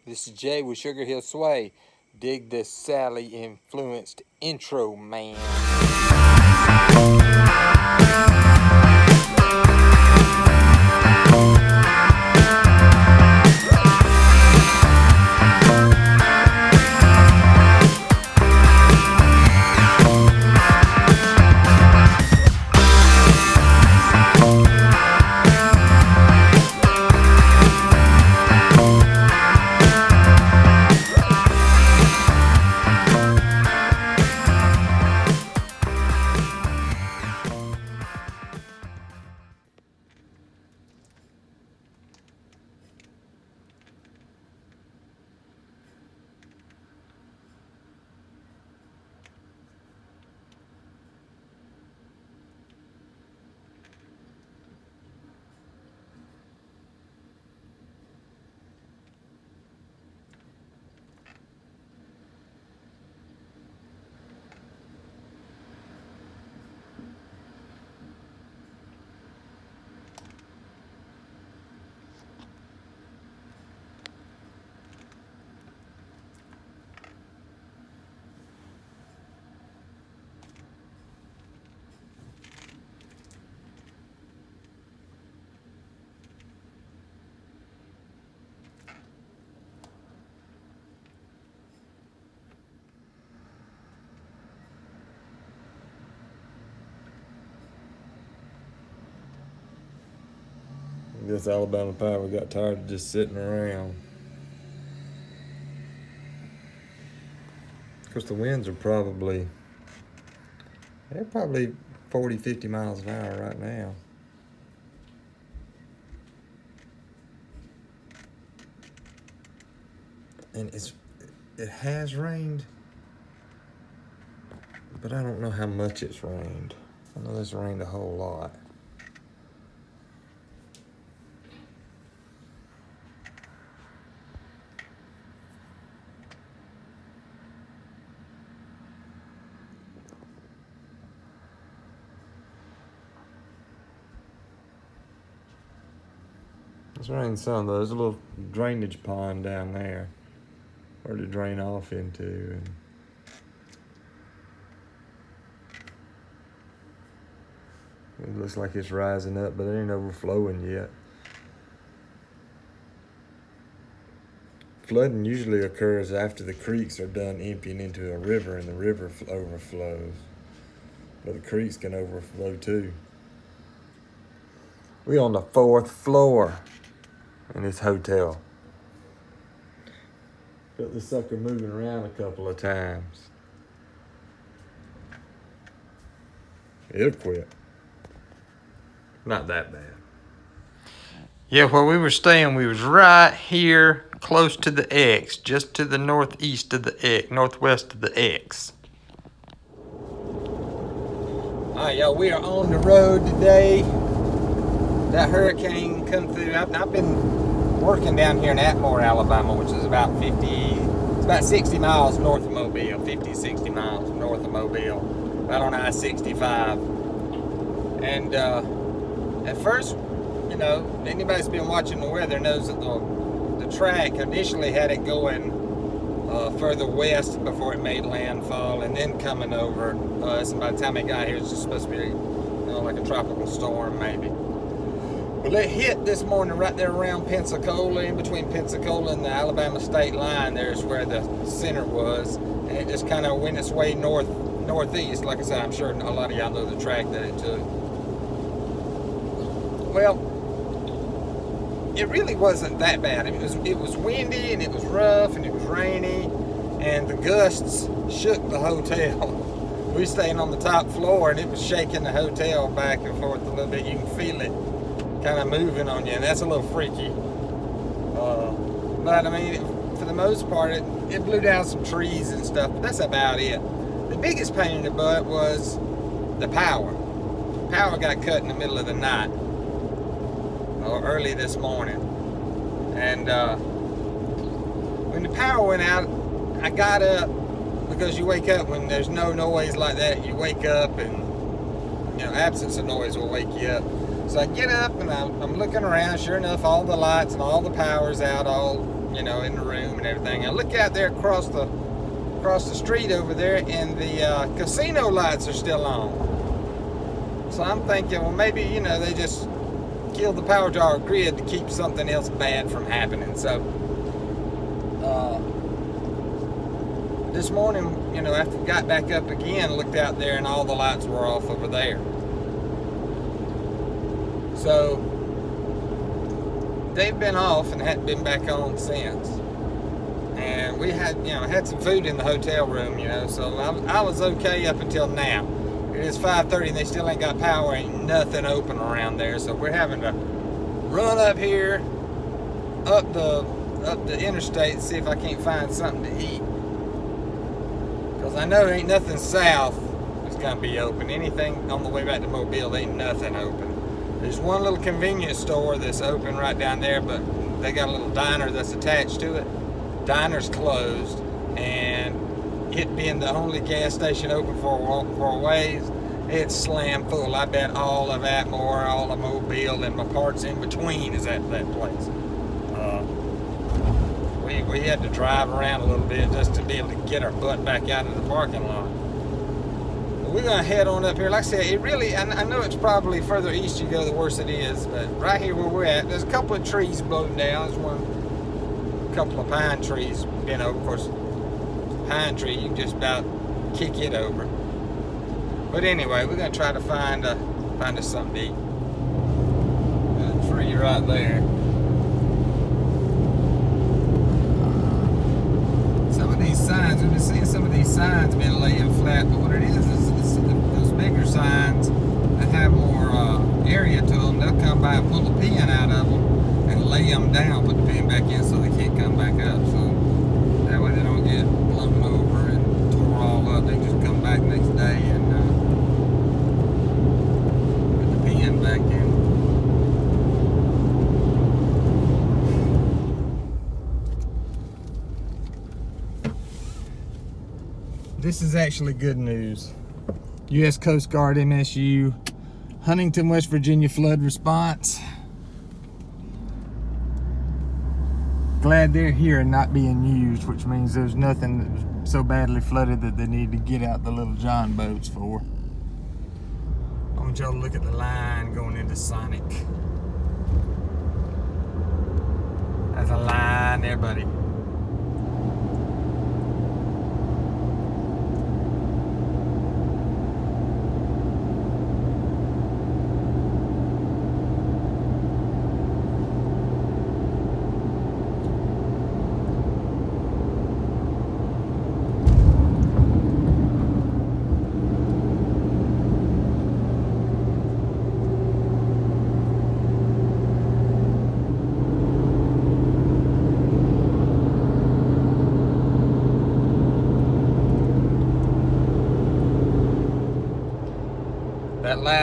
This is Jay with Sugar Hill Sway. Dig this Sally influenced intro, man. I guess Alabama Power got tired of just sitting around. Of course, the winds are probably 40, 50 miles an hour right now. And it has rained, but I don't know how much it's rained. I know it's rained a whole lot. It's rained some though. There's a little drainage pond down there where to drain off into, and it looks like it's rising up, but it ain't overflowing yet. Flooding usually occurs after the creeks are done emptying into a river and the river overflows. But the creeks can overflow too. We on the 4th floor in this hotel. Got the sucker moving around a couple of times. It'll quit. Not that bad. Yeah, where we were staying, we was right here close to the X, just to the northeast of the X, northwest of the X. Alright, y'all, we are on the road today. That hurricane come through. I've been working down here in Atmore, Alabama, which is about 60 miles north of Mobile, 50, 60 miles north of Mobile, right on I-65. And at first, you know, anybody's been watching the weather knows that the track initially had it going further west before it made landfall, and then coming over. So by the time it got here, it's just supposed to be, you know, like a tropical storm maybe. Well, it hit this morning right there around Pensacola, in between Pensacola and the Alabama state line. There's where the center was, and it just kind of went its way northeast. Like I said, I'm sure a lot of y'all know the track that it took. Well, it really wasn't that bad. It was windy, and it was rough, and it was rainy, and the gusts shook the hotel. We were staying on the top floor, and it was shaking the hotel back and forth a little bit. You can feel it kind of moving on you, and that's a little freaky. But I mean, for the most part, it blew down some trees and stuff, but that's about it. The biggest pain in the butt was the power. Power got cut in the middle of the night, or early this morning. And when the power went out, I got up, because you wake up when there's no noise like that. You wake up, and you know, absence of noise will wake you up. So I get up and I'm looking around. Sure enough, all the lights and all the power's out, all you know, in the room and everything. I look out there across the street over there, and the casino lights are still on. So I'm thinking, well, maybe, you know, they just killed the power to our grid to keep something else bad from happening. So this morning, you know, after we got back up again, looked out there and all the lights were off over there. So they've been off and hadn't been back on since. And we had some food in the hotel room, you know, so I was okay up until now. It is 5:30 and they still ain't got power, ain't nothing open around there, so we're having to run up here, up the interstate and see if I can't find something to eat. Because I know ain't nothing south is gonna be open. Anything on the way back to Mobile, ain't nothing open. There's one little convenience store that's open right down there, but they got a little diner that's attached to it. Diner's closed, and it being the only gas station open for a ways, it's slammed full. I bet all of Atmore, all of Mobile, and my parts in between is at that place. We had to drive around a little bit just to be able to get our butt back out of the parking lot. But we're gonna head on up here. Like I said, it really, I know it's probably further east you go, the worse it is, but right here where we're at, there's a couple of trees blown down. There's a couple of pine trees bent over. Of course, pine tree, you can just about kick it over. But anyway, we're gonna try to find us something to eat. There's a tree right there. Some of these signs, we've been seeing some of these signs been laying flat, but what it is those bigger signs that have more area to them, they'll come by and pull a pin out of them and lay them down, put the pin back in so they can't come back up. So that way they don't get blown over and tore all up. They just come back next day and put the pin back in. This is actually good news. U.S. Coast Guard MSU, Huntington, West Virginia flood response. Glad they're here and not being used, which means there's nothing that was so badly flooded that they need to get out the little John boats for. I want y'all to look at the line going into Sonic. There's a line there, buddy.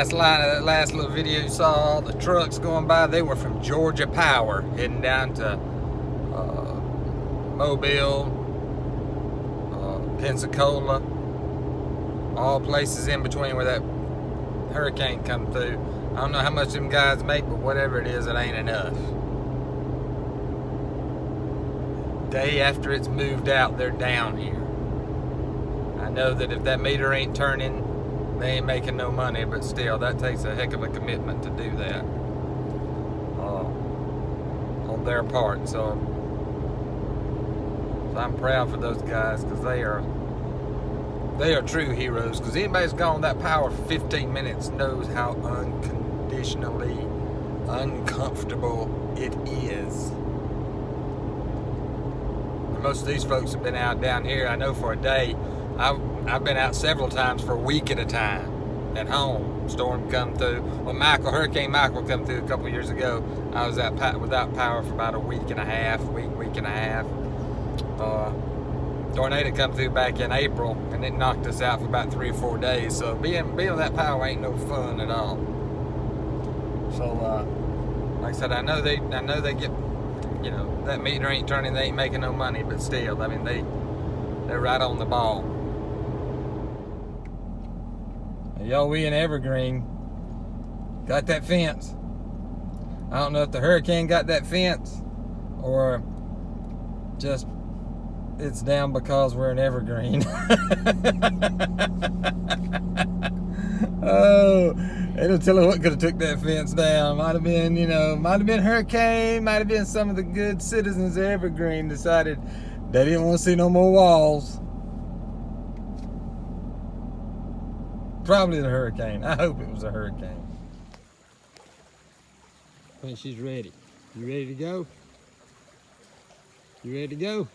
That last little video you saw, all the trucks going by, they were from Georgia Power heading down to Mobile, Pensacola, all places in between where that hurricane come through. I don't know how much them guys make, but whatever it is, it ain't enough. Day after it's moved out, they're down here. I know that if that meter ain't turning, they ain't making no money, but still, that takes a heck of a commitment to do that on their part. So I'm proud for those guys, because they are true heroes. Because anybody who's gone on that power for 15 minutes knows how unconditionally uncomfortable it is. Most of these folks have been out down here, I know, for a day. I've been out several times for a week at a time at home. Storm come through. When Hurricane Michael come through a couple years ago, I was without power for about a week and a half. Tornado come through back in April, and it knocked us out for about 3 or 4 days. So being without power ain't no fun at all. So like I said, I know they get, you know, that meter ain't turning, they ain't making no money, but still, I mean, they're right on the ball. Y'all, we in Evergreen got that fence. I don't know if the hurricane got that fence or Just it's down because we're an evergreen. Oh, they don't tell her what could have took that fence down. Might have been, might have been hurricane, might have been some of the good citizens of Evergreen decided they didn't want to see no more walls. Probably the hurricane. I hope it was a hurricane. I think she's ready. You ready to go? You ready to go?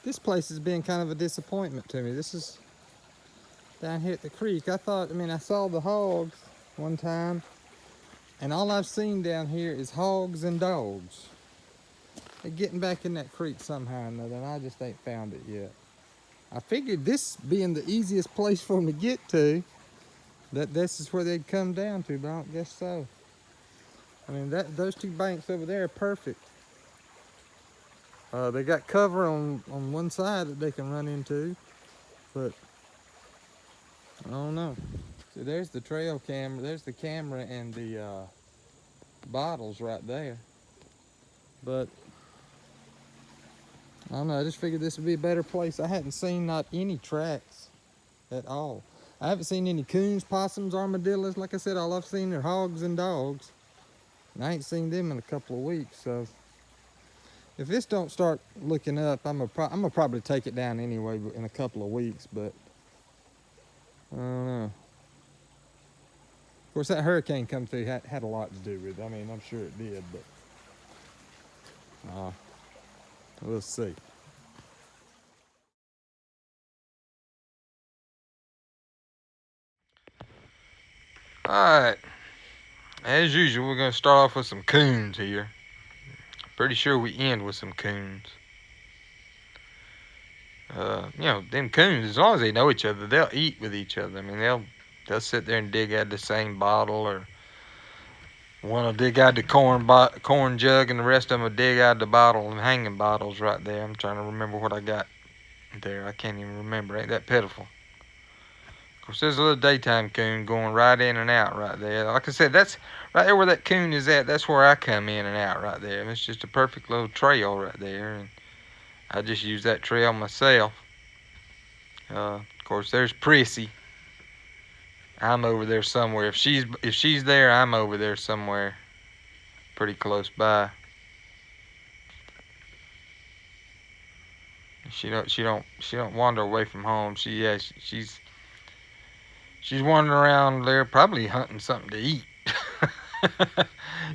This place has been kind of a disappointment to me. This is down here at the creek. I saw the hogs one time, and all I've seen down here is hogs and dogs. They're getting back in that creek somehow or another, and I just ain't found it yet. I figured this being the easiest place for them to get to, that this is where they'd come down to, but I don't guess so. Those two banks over there are perfect. They got cover on one side that they can run into, but I don't know. So there's the trail camera, there's the camera and the bottles right there. But I don't know, I just figured this would be a better place. I hadn't seen not any tracks at all. I haven't seen any coons, possums, armadillos. Like I said, all I've seen are hogs and dogs. And I ain't seen them in a couple of weeks, so if this don't start looking up, I'm gonna probably take it down anyway in a couple of weeks, but I don't know. Of course, that hurricane come through had a lot to do with it. I'm sure it did, but we'll see. Alright, as usual, we're gonna start off with some coons here. Pretty sure we end with some coons. Them coons, as long as they know each other, they'll eat with each other. They'll sit there and dig out the same bottle, or one will dig out the corn jug, and the rest of them will dig out the bottle and hanging bottles right there. I'm trying to remember what I got there. I can't even remember. Ain't that pitiful? Of course, there's a little daytime coon going right in and out right there. Like I said, that's right there where that coon is at. That's where I come in and out right there. And it's just a perfect little trail right there, and I just use that trail myself. Of course, there's Prissy. I'm over there somewhere. If she's there, I'm over there somewhere, pretty close by. She don't wander away from home. She's wandering around there, probably hunting something to eat.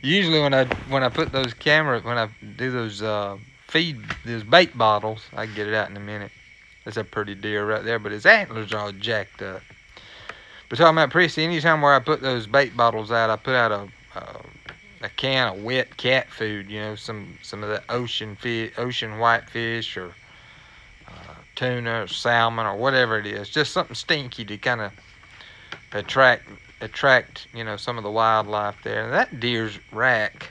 Usually when I put those cameras, when I do those those bait bottles, I can get it out in a minute. That's a pretty deer right there, but his antlers are all jacked up. But talking about Prissy, anytime where I put those bait bottles out, I put out a can of wet cat food. Some of that ocean whitefish, or tuna, or salmon, or whatever it is. Just something stinky to kind of attract some of the wildlife there. And that deer's rack,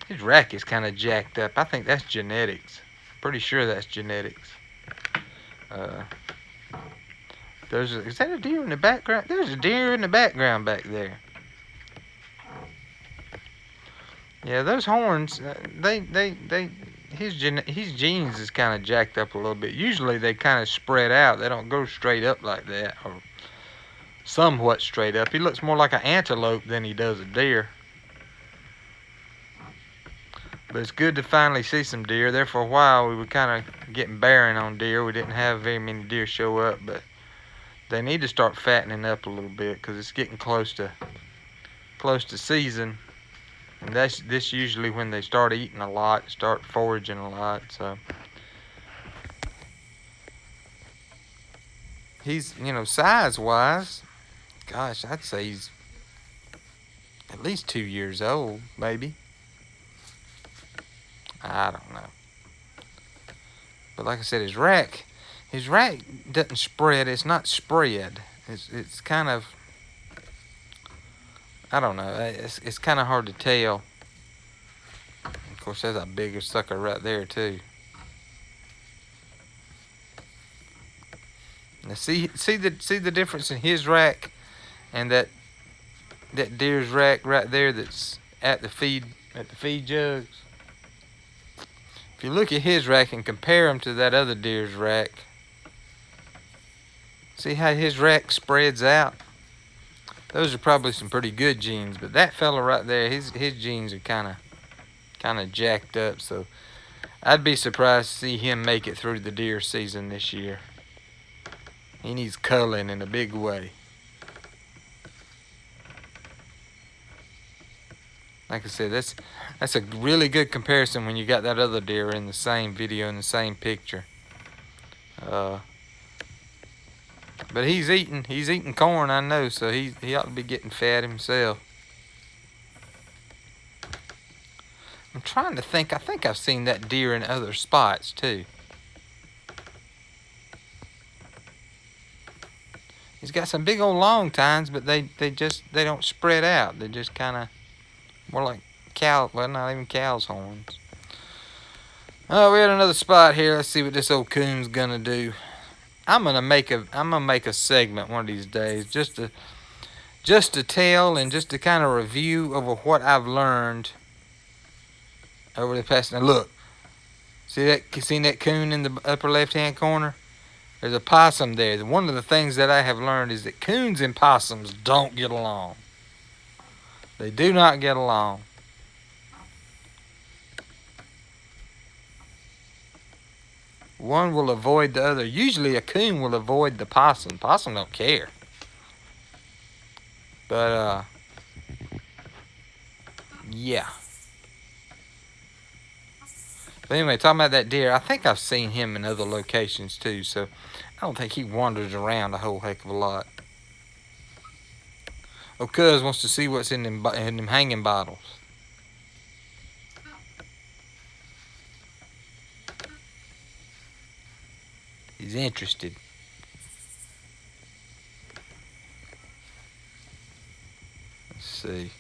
his rack is kind of jacked up. I think that's genetics. Pretty sure that's genetics. Is that a deer in the background? There's a deer in the background back there. Yeah, those horns, his genes is kind of jacked up a little bit. Usually they kind of spread out. They don't go straight up like that, or somewhat straight up. He looks more like an antelope than he does a deer. But it's good to finally see some deer. There for a while we were kind of getting barren on deer. We didn't have very many deer show up, but they need to start fattening up a little bit, because it's getting close to season. And this usually when they start eating a lot, start foraging a lot. So he's, size-wise, gosh, I'd say he's at least 2 years old, maybe. I don't know. But like I said, his rack doesn't spread. It's not spread. It's kind of, I don't know. It's kind of hard to tell. Of course, there's a bigger sucker right there too. Now see the difference in his rack and that deer's rack right there that's at the feed jugs. If you look at his rack and compare him to that other deer's rack, see how his rack spreads out? Those are probably some pretty good genes, but that fella right there, his genes are kind of jacked up. So I'd be surprised to see him make it through the deer season this year. He needs culling in a big way. Like I said, that's a really good comparison when you got that other deer in the same video, in the same picture. But he's eating corn, I know, so he ought to be getting fat himself. I'm trying to think. I think I've seen that deer in other spots too. He's got some big old long tines, but they don't spread out. They just kind of more like cow. Well, not even cow's horns. Oh, we had another spot here. Let's see what this old coon's gonna do. I'm gonna make a segment one of these days, just to tell and just to kind of review over what I've learned over the past. Now look, see that coon in the upper left-hand corner? There's a possum there. One of the things that I have learned is that coons and possums don't get along. They do not get along. One will avoid the other. Usually a coon will avoid the possum. Possum don't care. But, yeah. But anyway, talking about that deer, I think I've seen him in other locations too, so I don't think he wanders around a whole heck of a lot. Oh, Cuz wants to see what's in them hanging bottles. He's interested. Let's see.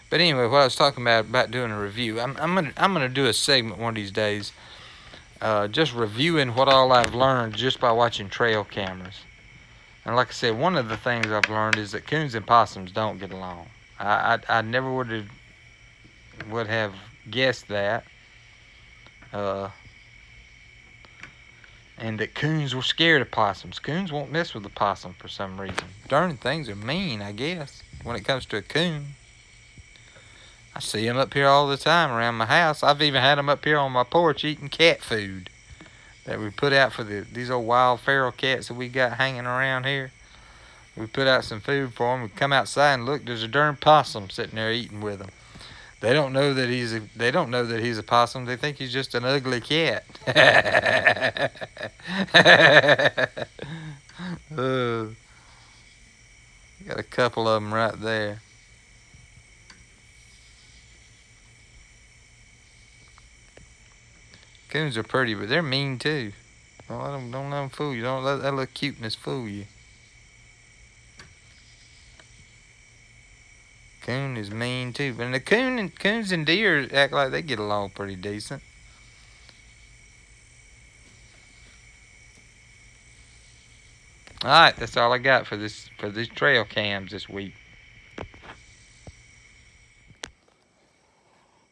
But anyway, what I was talking about doing a review, I'm gonna do a segment one of these days, just reviewing what all I've learned just by watching trail cameras. And like I said, one of the things I've learned is that coons and possums don't get along. I never would have guessed that. And that coons were scared of possums. Coons won't mess with a possum for some reason. Darn things are mean, I guess, when it comes to a coon. I see them up here all the time around my house. I've even had them up here on my porch eating cat food that we put out for these old wild feral cats that we got hanging around here. We put out some food for them. We come outside and look, there's a darn possum sitting there eating with them. They don't know that he's a possum. They think he's just an ugly cat. Got a couple of them right there. Coons are pretty, but they're mean too. Don't let them fool you. Don't let that little cuteness fool you. Coon is mean too, but the coons and deer act like they get along pretty decent. All right, that's all I got for these trail cams this week.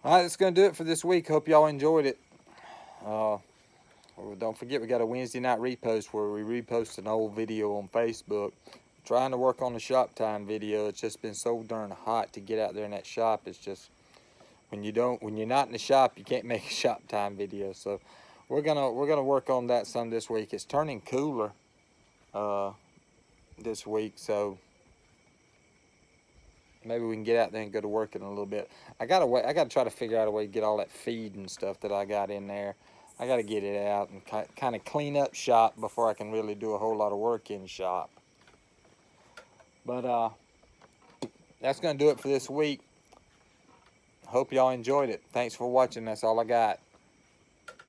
All right, that's gonna do it for this week. Hope y'all enjoyed it. Don't forget, we got a Wednesday night repost where we repost an old video on Facebook. Trying to work on the shop time video. It's just been so darn hot to get out there in that shop. It's just when you're not in the shop, you can't make a shop time video. So we're gonna work on that some this week. It's turning cooler this week, so maybe we can get out there and go to work in a little bit. I gotta try to figure out a way to get all that feed and stuff that I got in there. I gotta get it out and kind of clean up shop before I can really do a whole lot of work in shop. But that's gonna do it for this week. Hope y'all enjoyed it. Thanks for watching. That's all I got.